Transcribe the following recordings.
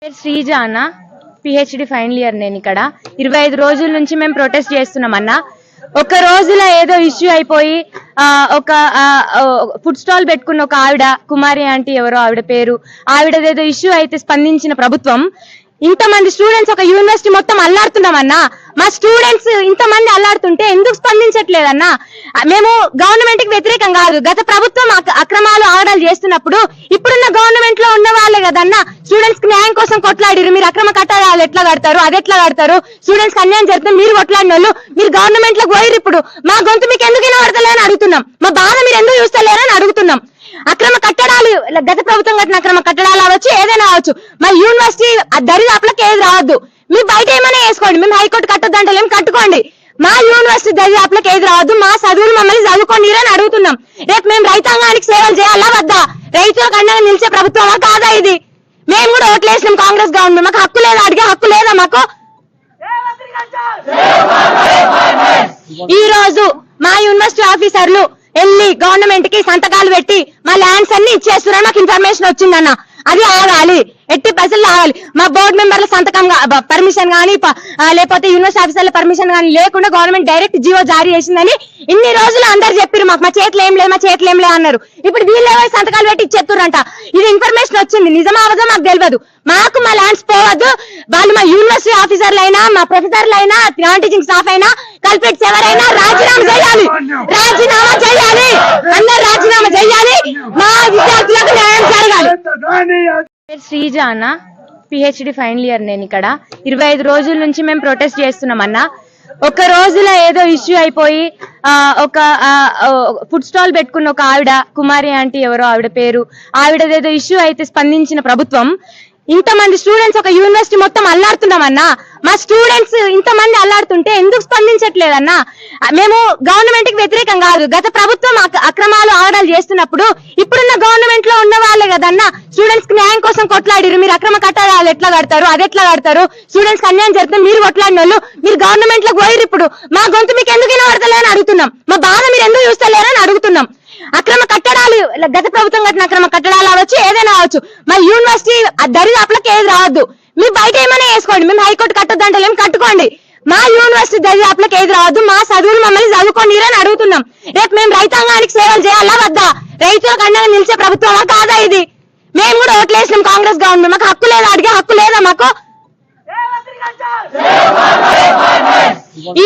శ్రీజా అన్న PhD final year. నేను ఇక్కడ 25 రోజుల నుంచి మేము ప్రొటెస్ట్ చేస్తున్నామన్న. ఒక రోజులో ఏదో ఇష్యూ అయిపోయి ఒక ఫుడ్ స్టాల్ పెట్టుకున్న ఒక ఆవిడ, కుమారి ఆంటీ ఎవరో ఆవిడ పేరు, ఆవిడదేదో ఇష్యూ అయితే స్పందించిన ప్రభుత్వం ఇంతమంది స్టూడెంట్స్ ఒక యూనివర్సిటీ మొత్తం అల్లాడుతున్నామన్నా. మా స్టూడెంట్స్ ఇంతమంది అల్లాడుతుంటే ఎందుకు స్పందించట్లేదన్నా? మేము గవర్నమెంట్ కి వ్యతిరేకం కాదు. గత ప్రభుత్వం అక్రమాలు ఆగడాలు చేస్తున్నప్పుడు ఇప్పుడున్న గవర్నమెంట్ లో ఉన్న వాళ్ళే కదన్నా స్టూడెంట్స్ కి న్యాయం కోసం కొట్లాడిరు. మీరు అక్రమ కట్టడాలు ఎట్లా కడతారు, అది ఎట్లా కడతారు, స్టూడెంట్స్ కి అన్యాయం జరుగుతుంది, మీరు కొట్లాడిన వాళ్ళు మీరు గవర్నమెంట్ లో పోయిరు. ఇప్పుడు మా గొంతు మీకు ఎందుకు వినబడతలేదని అడుగుతున్నాం. మా బాధ మీరు ఎందుకు చూస్తలేరని అడుగుతున్నాం. అక్రమ కట్టడాలు, గత ప్రభుత్వం కట్టిన అక్రమ కట్టడాలు అవ్వచ్చు, ఏదైనా అవ్వచ్చు, మా యూనివర్సిటీ దరిదాపులకు ఏది రావద్దు. మీరు బయట ఏమైనా వేసుకోండి, మేము హైకోర్టు కట్టొద్దంటలేం, కట్టుకోండి. మా యూనివర్సిటీ దరిదాపులకు ఏది రావద్దు, మా చదువులు మమ్మల్ని చదువుకోండి అని అడుగుతున్నాం. రేపు మేము రైతాంగానికి సేవలు చేయాలా వద్దా? రైతులకు అండగా నిలిచే ప్రభుత్వమా కాదా ఇది? మేము కూడా ఓట్లేసినాం కాంగ్రెస్ గవర్నమెంట్. మాకు హక్కు లేదా? అడిగే హక్కు లేదా మాకు? ఈ రోజు మా యూనివర్సిటీ ఆఫీసర్లు వెళ్ళి గవర్నమెంట్ కి సంతకాలు పెట్టి మా ల్యాండ్స్ అన్ని ఇచ్చేస్తున్నారు. మాకు ఇన్ఫర్మేషన్ వచ్చిందన్న. అది ఆగాలి, ఎట్టి పైసలు ఆగాలి. మా బోర్డు మెంబర్ల సంతకం పర్మిషన్ గానీ లేకపోతే యూనివర్సిటీ ఆఫీసర్ల పర్మిషన్ గానీ లేకుండా గవర్నమెంట్ డైరెక్ట్ జీవో జారీ చేసిందని ఇన్ని రోజులు అందరు చెప్పారు. మాకు మా చేతులు ఏం లేదు, మా చేతులు ఏం లేదు అన్నారు. ఇప్పుడు వీళ్ళే సంతకాలు పెట్టి ఇచ్చేస్తురంట. ఇది ఇన్ఫర్మేషన్ వచ్చింది, నిజమా అవదో మాకు తెలియదు. మాకు మా ల్యాండ్స్ పోవద్దు. వాళ్ళు మా యూనివర్సిటీ ఆఫీసర్లు అయినా, మా ప్రొఫెసర్లు అయినా, నాన్ టీచింగ్ స్టాఫ్ అయినా, కల్పిట్స్ ఎవరైనా రాజీనామా చేయాలి, రాజీనామా చేయాలి, అందరు రాజీనామా చేయాలి. మా విద్యార్థులకు న్యాయం జరగాలి. శ్రీజా అన్న పిహెచ్డి ఫైనల్ ఇయర్. నేను ఇక్కడ 25 రోజుల నుంచి మేము ప్రొటెస్ట్ చేస్తున్నామన్నా. ఒక రోజులో ఏదో ఇష్యూ అయిపోయి ఒక ఫుడ్ స్టాల్ పెట్టుకున్న ఒక ఆవిడ, కుమారి ఆంటీ ఎవరో ఆవిడ పేరు, ఆవిడదేదో ఇష్యూ అయితే స్పందించిన ప్రభుత్వం ఇంతమంది స్టూడెంట్స్ ఒక యూనివర్సిటీ మొత్తం అల్లాడుతున్నామన్నా. మా స్టూడెంట్స్ ఇంతమంది అల్లాడుతుంటే ఎందుకు స్పందించట్లేదన్నా? మేము గవర్నమెంట్ కి వ్యతిరేకం కాదు. గత ప్రభుత్వం అక్రమాలు ఆగడాలు చేస్తున్నప్పుడు ఇప్పుడున్న గవర్నమెంట్ లో ఉన్న వాళ్ళే కదన్నా స్టూడెంట్స్ కి న్యాయం కోసం కొట్లాడిరు. మీరు అక్రమ కట్టడాలు ఎట్లా కడతారు, అది ఎట్లా కడతారు, స్టూడెంట్స్ కి అన్యాయం జరుగుతుంది, మీరు కొట్లాడిన వాళ్ళు మీరు గవర్నమెంట్ లో పోయిరు. ఇప్పుడు మా గొంతు మీకు ఎందుకు వినబడతలేదని అడుగుతున్నాం. మా బాధ మీరు ఎందుకు చూస్తలేరని అడుగుతున్నాం. అక్రమ కట్టడాలు, గత ప్రభుత్వం కట్టిన అక్రమ కట్టడాలు అవ్వచ్చు, ఏదైనా అవ్వచ్చు, మా యూనివర్సిటీ దరిదాపులకు ఏది రావద్దు. మీరు బయట ఏమైనా వేసుకోండి, మేము హైకోర్టు కట్టొద్దంటలేం, కట్టుకోండి. మా యూనివర్సిటీ దరిదాపులకు ఏది రావద్దు, మా చదువులు మమ్మల్ని చదువుకోండి అని అడుగుతున్నాం. రేపు మేము రైతాంగానికి సేవలు చేయాలా వద్దా? రైతులకు అండగా నిలిచే ప్రభుత్వమా కాదా ఇది? మేము కూడా ఓట్లేసినాం కాంగ్రెస్ గవర్నమెంట్. మాకు హక్కు లేదా? అడిగే హక్కు లేదా మాకు?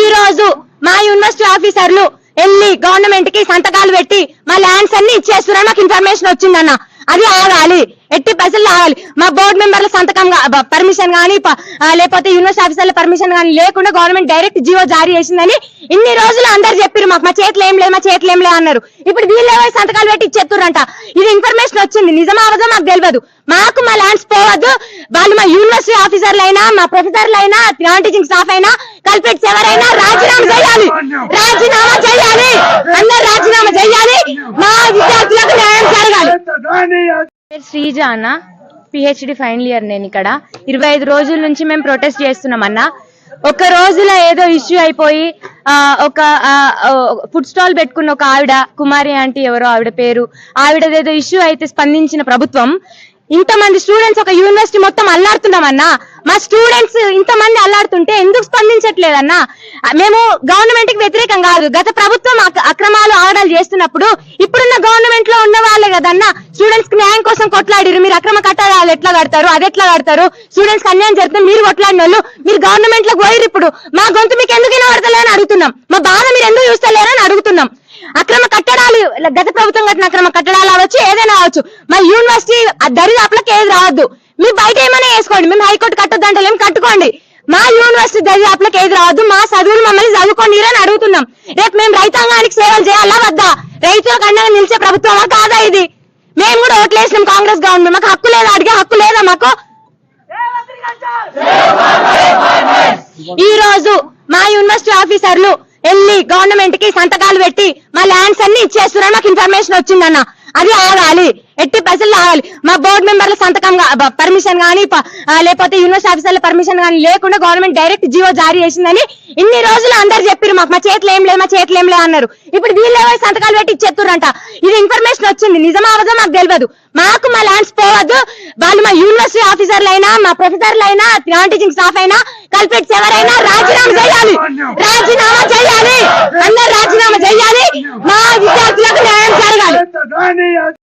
ఈ రోజు మా యూనివర్సిటీ ఆఫీసర్లు వెళ్ళి గవర్నమెంట్ కి సంతకాలు పెట్టి మా ల్యాండ్స్ అన్ని ఇచ్చేస్తున్నారు. మాకు ఇన్ఫర్మేషన్ వచ్చిందన్న. అది ఆగాలి, ఎట్టి పైసలు ఆగాలి. మా బోర్డు మెంబర్ల సంతకం పర్మిషన్ గానీ లేకపోతే యూనివర్సిటీ ఆఫీసర్ల పర్మిషన్ గానీ లేకుండా గవర్నమెంట్ డైరెక్ట్ జీవో జారీ చేసిందని ఇన్ని రోజులు అందరు చెప్పారు. మాకు మా చేతులు ఏం లేదు, మా చేతులు ఏం లేదు అన్నారు. ఇప్పుడు వీళ్ళే సంతకాలు పెట్టి ఇచ్చేస్తురంట. ఇది ఇన్ఫర్మేషన్ వచ్చింది, నిజమా అవదో మాకు తెలియదు. మాకు మా ల్యాండ్స్ పోవద్దు. వాళ్ళు మా యూనివర్సిటీ ఆఫీసర్లు అయినా, మా ప్రొఫెసర్లు అయినా, నాన్ టీచింగ్ స్టాఫ్ అయినా, కల్పిట్స్ ఎవరైనా రాజీనామా చేయాలి, రాజీనామా చేయాలి, అందరు రాజీనామా చేయాలి. మా విద్యార్థులకు న్యాయం జరగాలి. శ్రీజా అన్న పిహెచ్డి ఫైనల్ ఇయర్. నేను ఇక్కడ 25 రోజుల నుంచి మేము ప్రొటెస్ట్ చేస్తున్నామన్నా. ఒక రోజులో ఏదో ఇష్యూ అయిపోయి ఒక ఫుడ్ స్టాల్ పెట్టుకున్న ఒక ఆవిడ, కుమారి ఆంటీ ఎవరో ఆవిడ పేరు, ఆవిడదేదో ఇష్యూ అయితే స్పందించిన ప్రభుత్వం ఇంతమంది స్టూడెంట్స్ ఒక యూనివర్సిటీ మొత్తం అల్లాడుతున్నామన్నా. మా స్టూడెంట్స్ ఇంతమంది అల్లాడుతుంటే ఎందుకు స్పందించట్లేదన్నా? మేము గవర్నమెంట్ కి వ్యతిరేకం కాదు. గత ప్రభుత్వం అక్రమాలు ఆగడాలు చేస్తున్నప్పుడు ఇప్పుడున్న గవర్నమెంట్ లో ఉన్న వాళ్ళే కదన్నా స్టూడెంట్స్ కి న్యాయం కోసం కొట్లాడిరు. మీరు అక్రమ కట్టడాలు ఎట్లా కడతారు, అది ఎట్లా కడతారు, స్టూడెంట్స్ కి అన్యాయం జరుగుతుంది, మీరు కొట్లాడిన వాళ్ళు మీరు గవర్నమెంట్ లో పోయిరు. ఇప్పుడు మా గొంతు మీకు ఎందుకు వినబడతలేదని అడుగుతున్నాం. మా బాధ మీరు ఎందుకు చూస్తలేరని అడుగుతున్నాం. అక్రమ కట్టడాలు, గత ప్రభుత్వం కట్టిన అక్రమ కట్టడాలు అవ్వచ్చు, ఏదైనా అవ్వచ్చు, మా యూనివర్సిటీ దరిదాపులకు ఏది రావద్దు. మీరు బయట ఏమైనా వేసుకోండి, మేము హైకోర్టు కట్టొద్దంటలేం, కట్టుకోండి. మా యూనివర్సిటీ దరిదాపులకు ఏది రావద్దు, మా చదువులు మమ్మల్ని చదువుకోండి అని అడుగుతున్నాం. రేపు మేము రైతాంగానికి సేవలు చేయాలా వద్దా? రైతులకు అండగా నిలిచే ప్రభుత్వమా కాదా ఇది? మేము కూడా ఓట్లేసినాం కాంగ్రెస్ గవర్నమెంట్. మాకు హక్కు లేదా? అడిగే హక్కు లేదా మాకు? ఈ రోజు మా యూనివర్సిటీ ఆఫీసర్లు వెళ్ళి గవర్నమెంట్ కి సంతకాలు పెట్టి మా ల్యాండ్స్ అన్ని ఇచ్చేస్తున్నారు. మాకు ఇన్ఫర్మేషన్ వచ్చిందన్న. అది ఆగాలి, ఎట్టి పైసలు ఆగాలి. మా బోర్డు మెంబర్ల సంతకం పర్మిషన్ కానీ లేకపోతే యూనివర్సిటీ ఆఫీసర్ల పర్మిషన్ కానీ లేకుండా గవర్నమెంట్ డైరెక్ట్ జీవో జారీ చేసిందని ఇన్ని రోజులు అందరు చెప్పారు. మాకు మా చేతిలో ఏం లేదు, మా చేతిలో ఏం లేదు అన్నారు. ఇప్పుడు వీళ్ళే సంతకాలు పెట్టి ఇచ్చేస్తురంట. ఇది ఇన్ఫర్మేషన్ వచ్చింది, నిజమా అవదో మాకు తెలియదు. మాకు మా ల్యాండ్స్ పోవద్దు. వాళ్ళు మా యూనివర్సిటీ ఆఫీసర్లు అయినా, మా ప్రొఫెసర్లు అయినా, నాన్ టీచింగ్ స్టాఫ్ అయినా, కల్పిట్స్ ఎవరైనా రాజీనామా చేయాలి, రాజీనామా చేయాలి, అందరు రాజీనామా చేయాలి. మా విద్యార్థులకు న్యాయం జరగాలి.